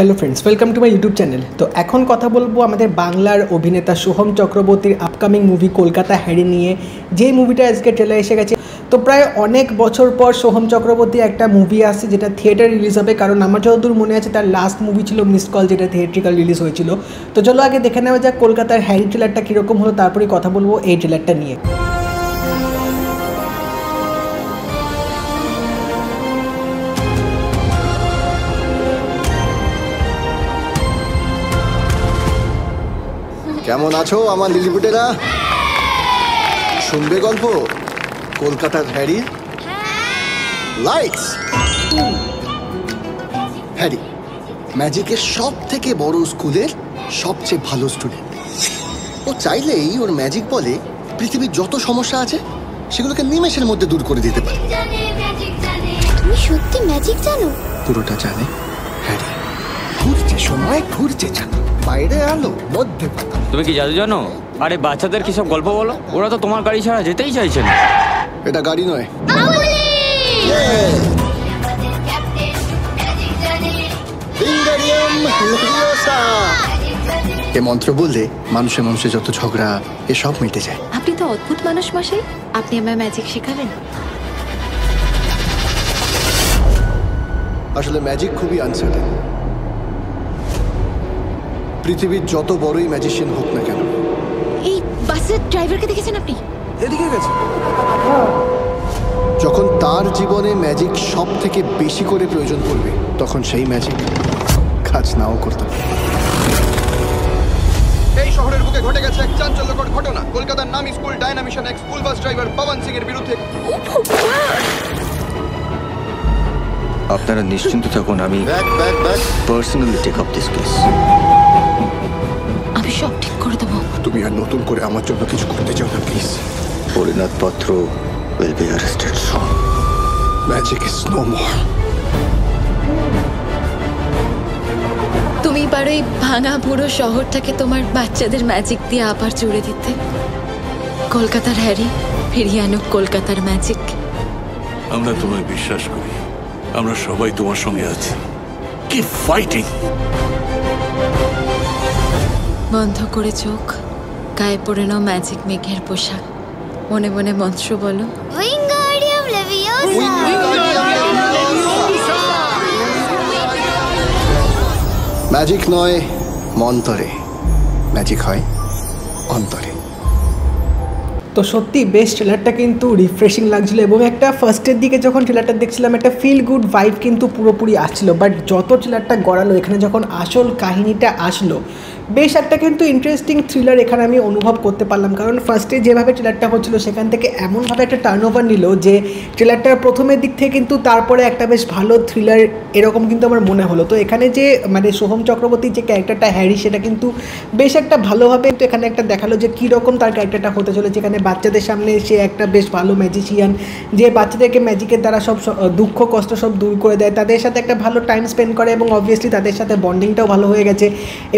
Hello friends, welcome to my YouTube channel. তো এখন কথা বলবো আমাদের বাংলার অভিনেতা সোহম চক্রবর্তীর আপকামিং মুভি কলকাতা হ্যারি নিয়ে, যে মুভিটা আজকে ট্রেলার এসে গেছে। তো প্রায় অনেক বছর পর সোহম চক্রবর্তীর একটা মুভি আসছে যেটা থিয়েটার রিলিজ হবে, কারণ আমার যতদূর মনে আছে তার লাস্ট মুভি ছিল মিস কল, যেটা থিয়েট্রিক্যাল রিলিজ হয়েছিল। তো চলো আগে দেখে নেওয়া যাক কলকাতার হ্যারি ট্রেলারটা কীরকম হলো, তারপরে কথা বলবো এই ট্রেলারটা নিয়ে। কেমন আছো আমার লিলিপুটেরা? শুনবে গল্প কলকাতার হ্যারি? লাইটস। হ্যারি ম্যাজিকের সব থেকে বড় স্কুলের সবচেয়ে ভালো স্টুডেন্ট। ও চাইলেই ওর ম্যাজিক বলে পৃথিবীর যত সমস্যা আছে সেগুলোকে নিমেষের মধ্যে দূর করে দিতে পারে। তুমি সত্যি ম্যাজিক জানো? পুরোটা জানে হ্যারি। ঘুরছে সময়, ঘুরছে জানো, বাইরে আলো মধ্যে পাতা। তুমি কি জাদু জানো? আরে বাচ্চাদের কি সব গল্প বলো, ওরা তো তোমার গাড়ি ছাড়া যেতেই চাইছে না। এটা গাড়ি নয়, এ মন্ত্র বললে মানুষে মানুষে যত ঝগড়া এসব মিটে যায়। আপনি তো অদ্ভুত মানুষ মশাই, আপনি আমায় ম্যাজিক শেখাবেন? আসলে ম্যাজিক খুবই আনসার্টেন। পৃথিবীর যত বড়ই ম্যাজিশিয়ান হোক না কেন। এই বাসের ড্রাইভারকে দেখেছেন আপনি? এদিকে গেছে। যখন তার জীবনে ম্যাজিক সব থেকে বেশি করে প্রয়োজন পড়বে তখন সেই ম্যাজিক কাজ নাও করতে পারে। এই শহরের বুকে ঘটে গেছে এক চাঞ্চল্যকর ঘটনা। কলকাতার নামী স্কুল ডায়নামিশন এক school bus driver Pawan Singh এর বিরুদ্ধে। আপনারা নিশ্চিন্ত থাকুন, আমি personally take up this case. আমি সব ঠিক করে দেবো। তুমি আর নতুন করে আমার জন্য কিছু করতে চাও না প্লিজ। পরিণত পত্র will be arrested soon. Magic is no more. তুমি পারো এই ভাঙা পুরো শহরটাকে তোমার বাচ্চাদের ম্যাজিক দিয়ে আবার জুড়ে দিতে। কলকাতার হ্যারি ফিরিয়ে আনো কলকাতার ম্যাজিক। আমরা তোমায় বিশ্বাস করি, আমরা সবাই তোমার সঙ্গে আছি। কি ফাইটিং! বন্ধ করে চোখ, গায়ে পরে নাও ম্যাজিক মেঘের পোশাক, মনে মনে মন্ত্র বলো। ম্যাজিক নয় মন্তরে, ম্যাজিক হয় অন্তরে। তো সত্যি বেস্ট ট্রেলারটা কিন্তু রিফ্রেশিং লাগছিলো, এবং একটা ফার্স্টের দিকে যখন ট্রেলারটা দেখছিলাম একটা ফিল গুড ভাইব কিন্তু পুরোপুরি আসছিলো। বাট যত ট্রেলারটা গড়ালো, এখানে যখন আসল কাহিনীটা আসলো, বেশ একটা কিন্তু ইন্টারেস্টিং থ্রিলার এখানে আমি অনুভব করতে পারলাম। কারণ ফার্স্টে যেভাবে ট্রেলারটা হচ্ছিলো সেখান থেকে এমনভাবে একটা টার্ন ওভার নিল যে ট্রেলারটার প্রথমের দিক থেকে কিন্তু তারপরে একটা বেশ ভালো থ্রিলার এরকম কিন্তু আমার মনে হলো। তো এখানে যে মানে সোহম চক্রবর্তীর যে ক্যারেক্টারটা হ্যারি, সেটা কিন্তু বেশ একটা ভালোভাবে তো এখানে একটা দেখালো যে কীরকম তার ক্যারেক্টারটা হতে চলেছে। এখানে বাচ্চাদের সামনে সে একটা বেশ ভালো ম্যাজিশিয়ান, যে বাচ্চাদেরকে ম্যাজিকের দ্বারা সব দুঃখ কষ্ট সব দূর করে দেয়, তাদের সাথে একটা ভালো টাইম স্পেন্ড করে, এবং অবভিয়াসলি তাদের সাথে বন্ডিংটাও ভালো হয়ে গেছে।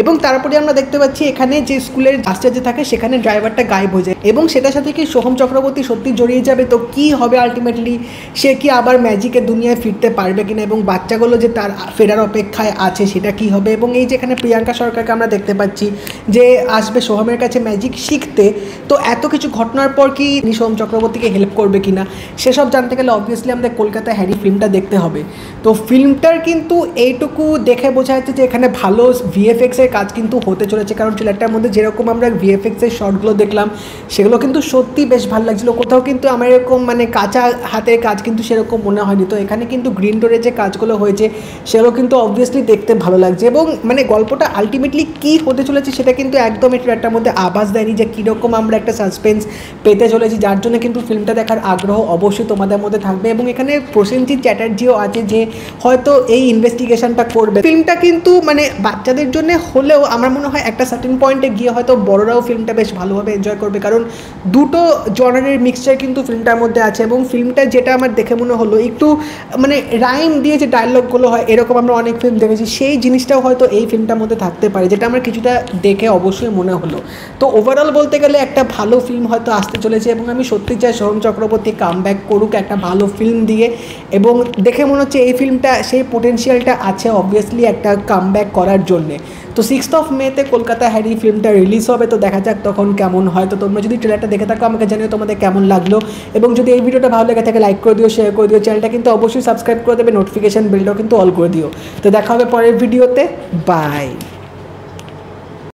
এবং তারপরে আমরা দেখতে পাচ্ছি এখানে যে স্কুলের বাসটা যে থাকে সেখানে ড্রাইভারটা গায়েব হয়ে যায়, এবং সেটার সাথে কি সোহম চক্রবর্তী সত্যি জড়িয়ে যাবে। তো কি হবে আলটিমেটলি, সে কি আবার ম্যাজিকের দুনিয়ায় ফিরতে পারবে কিনা, এবং বাচ্চাগুলো যে তার ফেরার অপেক্ষায় আছে সেটা কি হবে। এবং এই যেখানে প্রিয়াঙ্কা সরকারকে আমরা দেখতে পাচ্ছি যে আসবে সোহমের কাছে ম্যাজিক শিখতে। তো এত কিছু ঘটনার পর কি সোহম চক্রবর্তীকে হেল্প করবে কিনা সেসব জানতে গেলে অবভিয়াসলি আমাদের কলকাতা হ্যারি ফিল্মটা দেখতে হবে। তো ফিল্মটার কিন্তু এইটুকু দেখে বোঝা যাচ্ছে যে এখানে ভালো ভিএফএক্সের কাজ কিন্তু হতে চলেছে। কারণ ট্রেলারটার মধ্যে যেরকম আমরা ভিএফএক্সের শর্টগুলো দেখলাম সেগুলো কিন্তু সত্যি বেশ ভালো লাগছিলো। কোথাও কিন্তু আমার এরকম মানে কাঁচা হাতের কাজ কিন্তু সেরকম মনে হয়নি। তো এখানে কিন্তু গ্রিন ডোরের যে কাজগুলো হয়েছে সেগুলো কিন্তু অবভিয়াসলি দেখতে ভালো লাগছে, এবং মানে গল্পটা আলটিমেটলি কী হতে চলেছে সেটা কিন্তু একদম এই ট্রেলারটার মধ্যে আভাস দেয়নি যে কীরকম আমরা একটা সাসপেন্স পেতে চলেছি, যার জন্য কিন্তু ফিল্মটা দেখার আগ্রহ অবশ্যই তোমাদের মধ্যে থাকবে। এবং এখানে প্রসেনজিৎ চ্যাটার্জিও আছে যে হয়তো এই ইনভেস্টিগেশনটা করবে। ফিল্মটা কিন্তু মানে বাচ্চাদের জন্য হলেও আমার মনে হয় একটা সার্টেন পয়েন্টে গিয়ে হয়তো বড়রাও ফিল্মটা বেশ ভালোভাবে এনজয় করবে, কারণ দুটো জনারের মিক্সচার কিন্তু ফিল্মটার মধ্যে আছে। এবং ফিল্মটা যেটা আমার দেখে মনে হলো একটু মানে রাইম দিয়ে যে ডায়লগগুলো হয় এরকম আমরা অনেক ফিল্ম দেখেছি, সেই জিনিসটাও হয়তো এই ফিল্মটার মধ্যে থাকতে পারে, যেটা আমার কিছুটা দেখে অবশ্যই মনে হলো। তো ওভারঅল বলতে গেলে একটা ভালো ফিল্ম হয়তো আসতে চলেছে এবং আমি সত্যি চাই সোহম চক্রবর্তী কামব্যাক করুক একটা ভালো ফিল্ম দিয়ে। এবং দেখে মনে হচ্ছে এই ফিল্মটা সেই পোটেনশিয়ালটা আছে অবভিয়াসলি একটা কামব্যাক করার জন্যে। তো 6 মেতে কলকাতা হ্যারি ফিল্মটা রিলিজ হবে, তো দেখা যাক তখন কেমন হয়। তো তোমরা যদি ট্রেলারটা দেখে থাকো আমাকে জানিও তোমাদের কেমন লাগলো, এবং যদি এই ভিডিওটা ভালো লেগে থাকে লাইক করে দিও, শেয়ার করে দিও, চ্যানেলটা কিন্তু অবশ্যই সাবস্ক্রাইব করে দেবে, নোটিফিকেশান বেলটাও কিন্তু অল করে দিও। তো দেখা হবে পরের ভিডিওতে, বাই।